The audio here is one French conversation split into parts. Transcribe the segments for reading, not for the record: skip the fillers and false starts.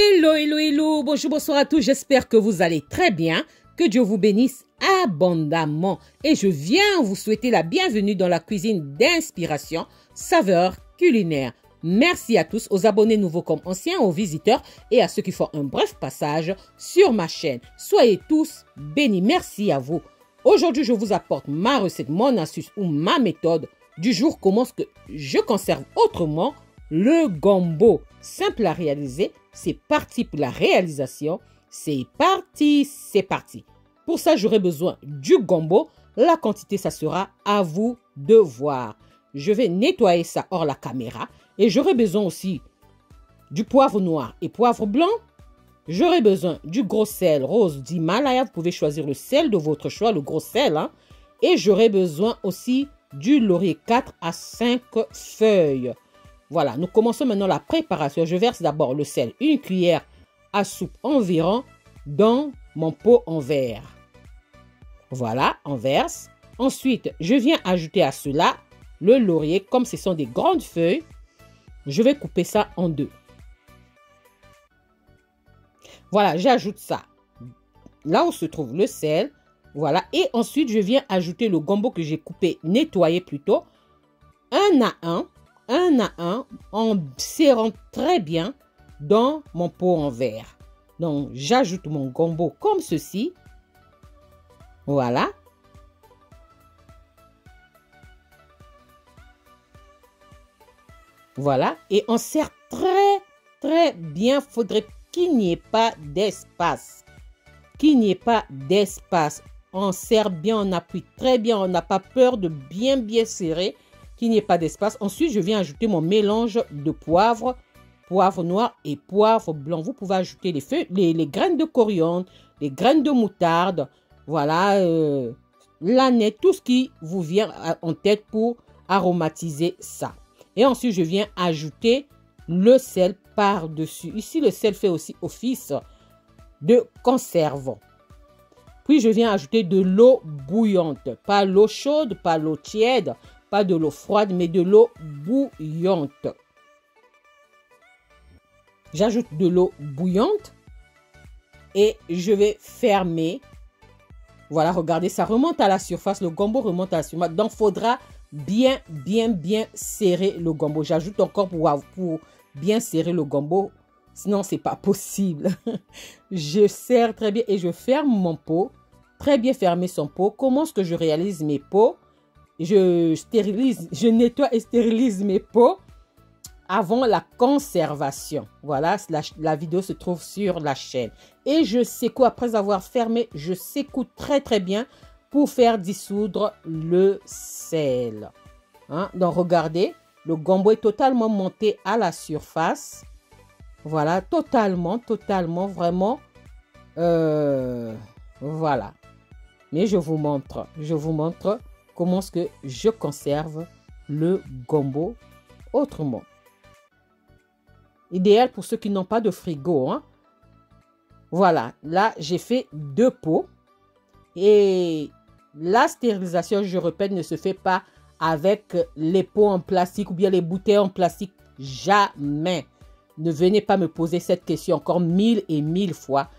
Hello, hello, hello, bonjour, bonsoir à tous, j'espère que vous allez très bien, que Dieu vous bénisse abondamment et je viens vous souhaiter la bienvenue dans la cuisine d'inspiration, saveur culinaire. Merci à tous, aux abonnés nouveaux comme anciens, aux visiteurs et à ceux qui font un bref passage sur ma chaîne. Soyez tous bénis, merci à vous. Aujourd'hui, je vous apporte ma recette, mon astuce ou ma méthode du jour, comment est-ce que je conserve autrement le gombo. Simple à réaliser, c'est parti pour la réalisation. C'est parti, c'est parti. Pour ça, j'aurai besoin du gombo. La quantité, ça sera à vous de voir. Je vais nettoyer ça hors la caméra. Et j'aurai besoin aussi du poivre noir et poivre blanc. J'aurai besoin du gros sel rose d'Himalaya. Vous pouvez choisir le sel de votre choix, le gros sel. Et j'aurai besoin aussi du laurier 4 à 5 feuilles. Voilà, nous commençons maintenant la préparation. Je verse d'abord le sel, une cuillère à soupe environ, dans mon pot en verre. Voilà, on verse. Ensuite, je viens ajouter à cela le laurier. Comme ce sont des grandes feuilles, je vais couper ça en deux. Voilà, j'ajoute ça là où se trouve le sel. Voilà, et ensuite, je viens ajouter le gombo que j'ai coupé, nettoyé plutôt, un à un, en serrant très bien dans mon pot en verre. Donc, j'ajoute mon gombo comme ceci. Voilà. Voilà. Et on serre très bien. Il faudrait qu'il n'y ait pas d'espace. Qu'il n'y ait pas d'espace. On serre bien, on appuie très bien. On n'a pas peur de bien serrer. Qu'il n'y ait pas d'espace. Ensuite, je viens ajouter mon mélange de poivre noir et poivre blanc. Vous pouvez ajouter les feuilles, les graines de coriandre, les graines de moutarde, voilà, l'aneth, tout ce qui vous vient en tête pour aromatiser ça. Et ensuite, je viens ajouter le sel par-dessus. Ici, le sel fait aussi office de conservant. Puis, je viens ajouter de l'eau bouillante, pas l'eau chaude, pas l'eau tiède, pas de l'eau froide, mais de l'eau bouillante. J'ajoute de l'eau bouillante et je vais fermer. Voilà, regardez, ça remonte à la surface. Le gombo remonte à la surface. Donc, il faudra bien serrer le gombo. J'ajoute encore pour bien serrer le gombo. Sinon, ce n'est pas possible. Je serre très bien et je ferme mon pot. Très bien fermer son pot. Comment est-ce que je réalise mes pots? Je nettoie et stérilise mes pots avant la conservation. Voilà, la vidéo se trouve sur la chaîne. Et je secoue, après avoir fermé, je secoue très bien pour faire dissoudre le sel. Donc, regardez, le gombo est totalement monté à la surface. Voilà, totalement, vraiment. Voilà. Mais je vous montre comment est-ce que je conserve le gombo autrement. Idéal pour ceux qui n'ont pas de frigo. Voilà, là, j'ai fait 2 pots. Et la stérilisation, je répète, ne se fait pas avec les pots en plastique ou bien les bouteilles en plastique. Jamais. Ne venez pas me poser cette question encore 1000 et 1000 fois.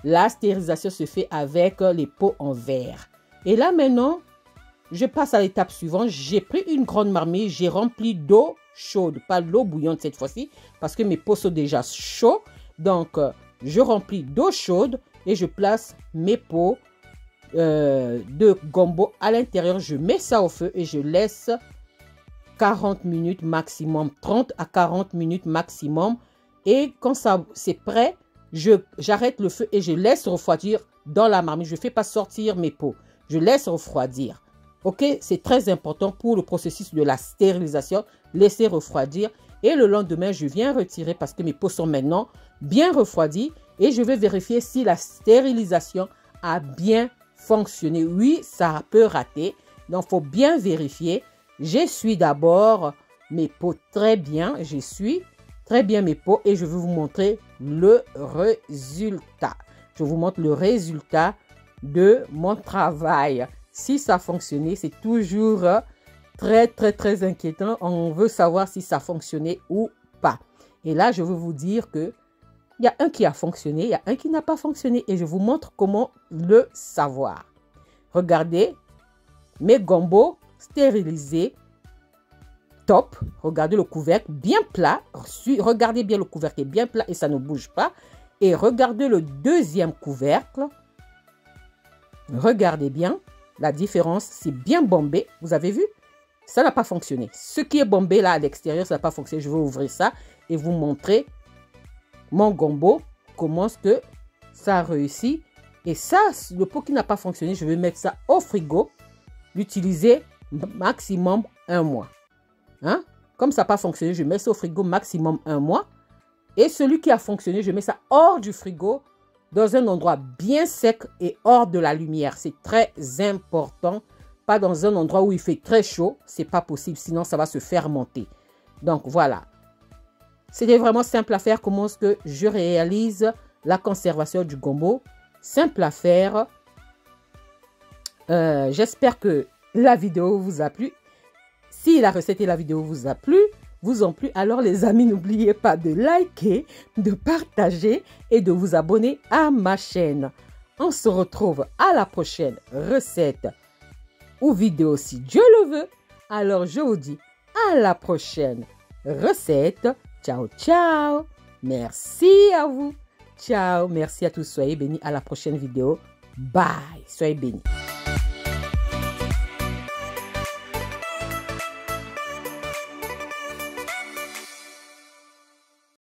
La stérilisation se fait avec les pots en verre. Et là, maintenant, je passe à l'étape suivante. J'ai pris une grande marmite, j'ai rempli d'eau chaude, pas l'eau bouillante cette fois-ci, parce que mes pots sont déjà chauds. Donc, je remplis d'eau chaude et je place mes pots de gombo à l'intérieur. Je mets ça au feu et je laisse 40 minutes maximum, 30 à 40 minutes maximum. Et quand c'est prêt, j'arrête le feu et je laisse refroidir dans la marmite. Je ne fais pas sortir mes pots, je laisse refroidir. Ok, c'est très important pour le processus de la stérilisation. Laissez refroidir et le lendemain, je viens retirer parce que mes pots sont maintenant bien refroidis et je vais vérifier si la stérilisation a bien fonctionné. Oui, ça peut rater, donc il faut bien vérifier. J'essuie d'abord mes pots très bien. J'essuie très bien mes pots et je vais vous montrer le résultat. Je vous montre le résultat de mon travail. Si ça a fonctionné, c'est toujours très inquiétant. On veut savoir si ça a fonctionné ou pas. Et là, je veux vous dire que Il y a un qui a fonctionné, il y a un qui n'a pas fonctionné. Et je vous montre comment le savoir. Regardez mes gombo stérilisés. Top. Regardez le couvercle bien plat. Regardez bien le couvercle est bien plat et ça ne bouge pas. Et regardez le deuxième couvercle. Regardez bien. La différence, c'est bien bombé. Vous avez vu? Ça n'a pas fonctionné. Ce qui est bombé là à l'extérieur, ça n'a pas fonctionné. Je vais ouvrir ça et vous montrer mon gombo. Comment est-ce que ça a réussi. Et ça, le pot qui n'a pas fonctionné, je vais mettre ça au frigo. L'utiliser maximum 1 mois. Hein? Comme ça n'a pas fonctionné, je mets ça au frigo maximum 1 mois. Et celui qui a fonctionné, je mets ça hors du frigo, dans un endroit bien sec et hors de la lumière. C'est très important. Pas dans un endroit où il fait très chaud. C'est pas possible, sinon ça va se fermenter. Donc voilà. C'était vraiment simple à faire. Comment est-ce que je réalise la conservation du gombo? Simple à faire. J'espère que la vidéo vous a plu. Si la recette et la vidéo vous ont plu, alors les amis, n'oubliez pas de liker, de partager et de vous abonner à ma chaîne. On se retrouve à la prochaine recette ou vidéo si Dieu le veut. Alors je vous dis à la prochaine recette. Ciao, ciao. Merci à vous. Ciao. Merci à tous. Soyez bénis. À la prochaine vidéo. Bye. Soyez bénis.